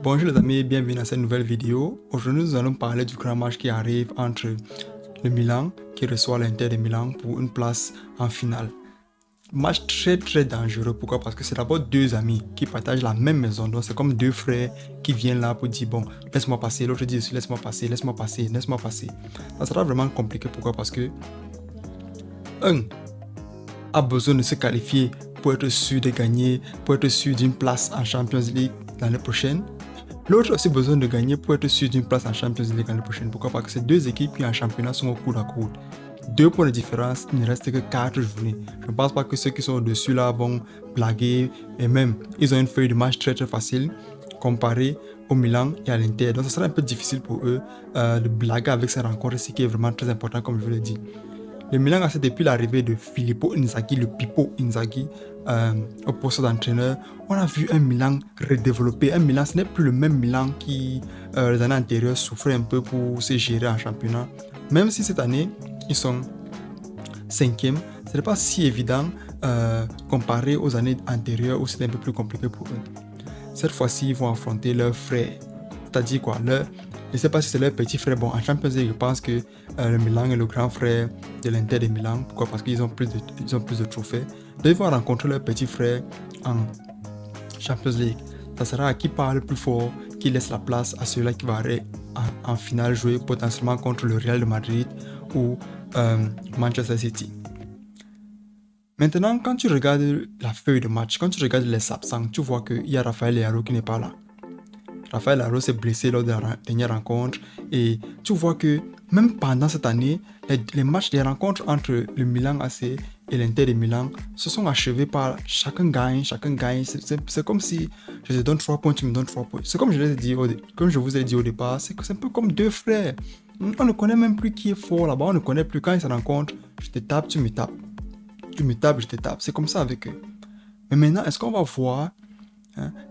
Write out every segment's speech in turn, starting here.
Bonjour les amis, bienvenue dans cette nouvelle vidéo. Aujourd'hui nous allons parler du grand match qui arrive entre le Milan qui reçoit l'Inter de Milan pour une place en finale. Match très dangereux. Pourquoi? Parce que c'est d'abord deux amis qui partagent la même maison. Donc c'est comme deux frères qui viennent là pour dire bon, laisse-moi passer. L'autre dit aussi laisse-moi passer, laisse-moi passer, laisse-moi passer. Ça sera vraiment compliqué. Pourquoi? Parce que un a besoin de se qualifier pour être sûr de gagner, pour être sûr d'une place en Champions League l'année prochaine. L'autre a aussi besoin de gagner pour être sûr d'une place en Champions League l'année prochaine. Pourquoi? Parce que ces deux équipes qui en championnat sont au coude à coude. 2 points de différence, il ne reste que 4 journées. Je ne pense pas que ceux qui sont au-dessus là vont blaguer. Et même, ils ont une feuille de match très facile comparée au Milan et à l'Inter. Donc, ce sera un peu difficile pour eux de blaguer avec ces rencontres, ce qui est vraiment très important, comme je vous l'ai dit. Le Milan a depuis l'arrivée de Filippo Inzaghi, le Pippo Inzaghi, au poste d'entraîneur, on a vu un Milan redéveloppé. Un Milan, ce n'est plus le même Milan qui, les années antérieures, souffrait un peu pour se gérer en championnat. Même si cette année, ils sont 5e, ce n'est pas si évident comparé aux années antérieures où c'était un peu plus compliqué pour eux. Cette fois-ci, ils vont affronter leurs frères. C'est-à-dire quoi? Je ne sais pas si c'est leur petit frère. Bon, en Champions League, je pense que le Milan est le grand frère de l'Inter de Milan. Pourquoi? Parce qu'ils ont plus de trophées. Donc, ils vont rencontrer leur petit frère en Champions League. Ça sera à qui parle plus fort, qui laisse la place à celui-là qui va aller en finale jouer potentiellement contre le Real de Madrid ou Manchester City. Maintenant, quand tu regardes la feuille de match, quand tu regardes les absents, tu vois qu'il y a Rafael Leao qui n'est pas là. Rafael Leao s'est blessé lors de la dernière rencontre et tu vois que même pendant cette année, les matchs des rencontres entre le Milan AC et l'Inter de Milan se sont achevés par chacun gagne. C'est comme si je te donne 3 points, tu me donnes 3 points. C'est comme je vous ai dit au départ, c'est un peu comme deux frères. On ne connaît même plus qui est fort là-bas, on ne connaît plus quand ils se rencontrent. Je te tape, tu me tapes. Tu me tapes, je te tape. C'est comme ça avec eux. Mais maintenant, est-ce qu'on va voir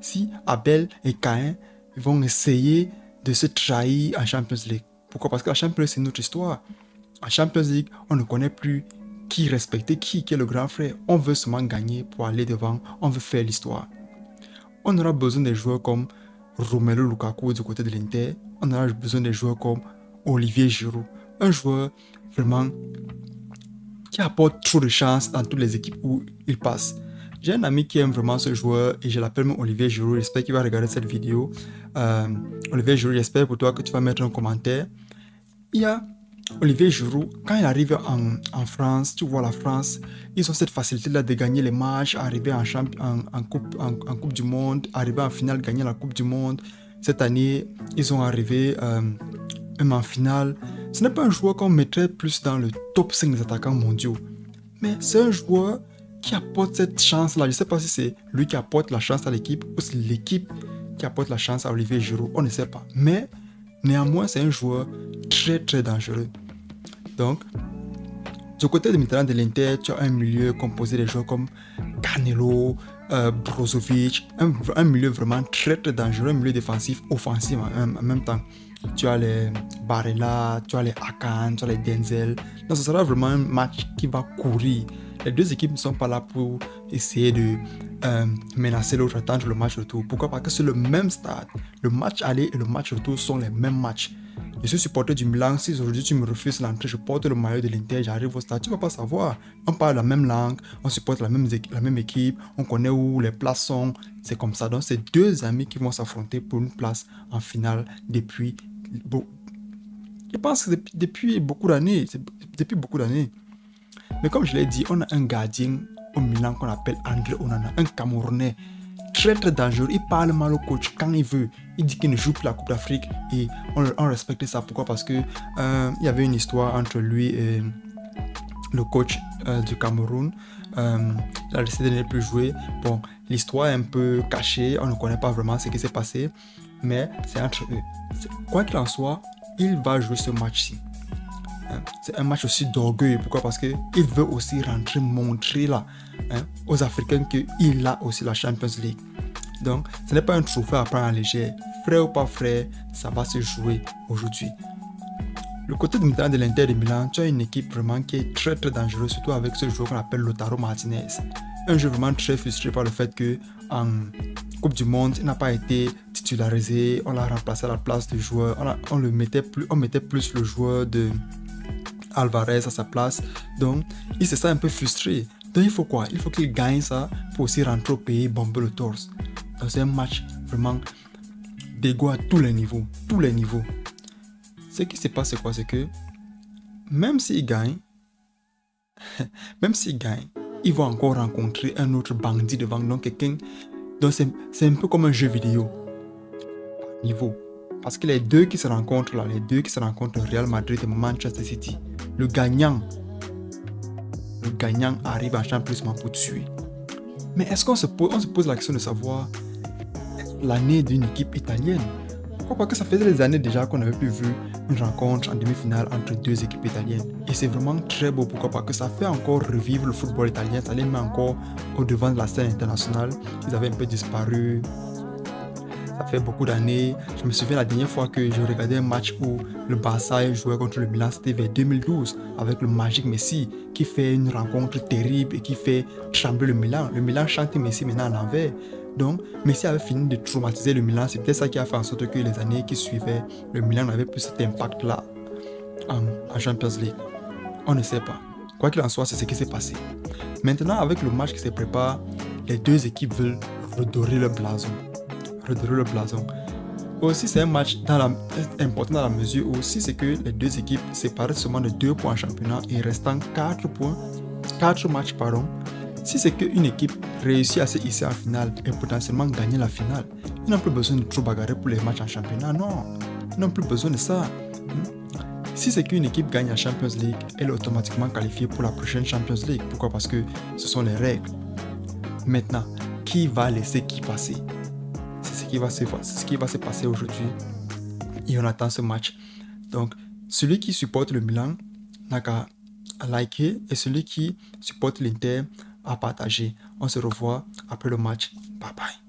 si Abel et Caïn vont essayer de se trahir en Champions League? Pourquoi? Parce que la Champions League, c'est notre histoire. En Champions League, on ne connaît plus qui respecter, qui est le grand frère. On veut seulement gagner pour aller devant. On veut faire l'histoire. On aura besoin de joueurs comme Romelu Lukaku du côté de l'Inter. On aura besoin de joueurs comme Olivier Giroud. Un joueur vraiment qui apporte trop de chance dans toutes les équipes où il passe. J'ai un ami qui aime vraiment ce joueur et je l'appelle même Olivier Giroud. J'espère qu'il va regarder cette vidéo. Olivier Giroud, j'espère pour toi que tu vas mettre un commentaire. Il y a Olivier Giroud, quand il arrive en France, tu vois la France, ils ont cette facilité-là de gagner les matchs, arriver en coupe du Monde, arriver en finale, gagner la Coupe du Monde. Cette année, ils sont arrivés même en finale. Ce n'est pas un joueur qu'on mettrait plus dans le top 5 des attaquants mondiaux, mais c'est un joueur qui apporte cette chance-là. Je ne sais pas si c'est lui qui apporte la chance à l'équipe ou c'est l'équipe qui apporte la chance à Olivier Giroud. On ne sait pas. Mais néanmoins, c'est un joueur très dangereux. Donc, du côté de maintenant de l'Inter, tu as un milieu composé de joueurs comme Canelo, Brozovic, un milieu vraiment très dangereux, un milieu défensif, offensif en même temps. Tu as les Barella, tu as les Akan, tu as les Denzel. Donc, ce sera vraiment un match qui va courir. Les deux équipes ne sont pas là pour essayer de menacer l'autre, attendre le match retour. Pourquoi? Parce que c'est le même stade. Le match aller et le match retour sont les mêmes matchs. Je suis supporter du Milan. Si aujourd'hui tu me refuses l'entrée, je porte le maillot de l'Inter, j'arrive au stade, tu ne vas pas savoir. On parle la même langue, on supporte la même équipe, on connaît où les places sont. C'est comme ça. Donc, c'est deux amis qui vont s'affronter pour une place en finale depuis... Je pense que depuis beaucoup d'années. Mais comme je l'ai dit, on a un gardien au Milan qu'on appelle André Onana, un Camerounais très dangereux. Il parle mal au coach quand il veut. Il dit qu'il ne joue plus la Coupe d'Afrique et on respecte ça. Pourquoi? Parce que il y avait une histoire entre lui et le coach du Cameroun. Il a décidé de ne plus jouer. Bon, l'histoire est un peu cachée. On ne connaît pas vraiment ce qui s'est passé. Mais c'est entre eux. Quoi qu'il en soit, il va jouer ce match-ci. C'est un match aussi d'orgueil. Pourquoi? Parce qu'il veut aussi rentrer, montrer là, aux Africains qu'il a aussi la Champions League. Donc, ce n'est pas un trophée à prendre en légère. Frère ou pas frère, ça va se jouer aujourd'hui. Le côté de maintenant de l'Inter de Milan, tu as une équipe vraiment qui est très dangereuse, surtout avec ce joueur qu'on appelle Lautaro Martinez. Un jeu vraiment très frustré par le fait que en Coupe du Monde, il n'a pas été titularisé. On l'a remplacé à la place du joueur. On mettait plus le joueur de Alvarez à sa place. Donc, il se sent un peu frustré. Donc, il faut quoi? Il faut qu'il gagne ça pour aussi rentrer au pays, bomber le torse. Donc, c'est un match vraiment d'égo à tous les niveaux. Tous les niveaux. Ce qui se passe, c'est quoi? C'est que même s'il gagne, il va encore rencontrer un autre bandit devant. Donc, quelqu'un. Donc, c'est un peu comme un jeu vidéo. Niveau. Parce que les deux qui se rencontrent là, Real Madrid et Manchester City, le gagnant arrive en Champions League pour tuer. Mais est-ce qu'on se pose la question de savoir l'année d'une équipe italienne? Pourquoi? Parce que ça faisait des années déjà qu'on n'avait plus vu une rencontre en demi-finale entre deux équipes italiennes. Et c'est vraiment très beau. Pourquoi? Parce que ça fait encore revivre le football italien. Ça les met encore au devant de la scène internationale. Ils avaient un peu disparu. Ça fait beaucoup d'années. Je me souviens la dernière fois que je regardais un match où le Barça jouait contre le Milan, c'était vers 2012 avec le magique Messi qui fait une rencontre terrible et qui fait trembler le Milan. Le Milan chante Messi maintenant à l'envers. Donc, Messi avait fini de traumatiser le Milan. C'est peut-être ça qui a fait en sorte que les années qui suivaient, le Milan n'avait plus cet impact-là en Champions League. On ne sait pas. Quoi qu'il en soit, c'est ce qui s'est passé. Maintenant, avec le match qui se prépare, les deux équipes veulent redorer le blason. Aussi, c'est un match important dans la mesure où si c'est que les deux équipes séparées seulement de 2 points en championnat et restant 4 matchs, si c'est qu'une équipe réussit à se hisser en finale et potentiellement gagner la finale, ils n'ont plus besoin de trop bagarrer pour les matchs en championnat, non. Ils n'ont plus besoin de ça. Si c'est qu'une équipe gagne la Champions League, elle est automatiquement qualifiée pour la prochaine Champions League. Pourquoi? Parce que ce sont les règles. Maintenant, qui va laisser qui passer? C'est ce qui va se passer aujourd'hui. Et on attend ce match. Donc, celui qui supporte le Milan n'a qu'à liker et celui qui supporte l'Inter à partager. On se revoit après le match. Bye bye.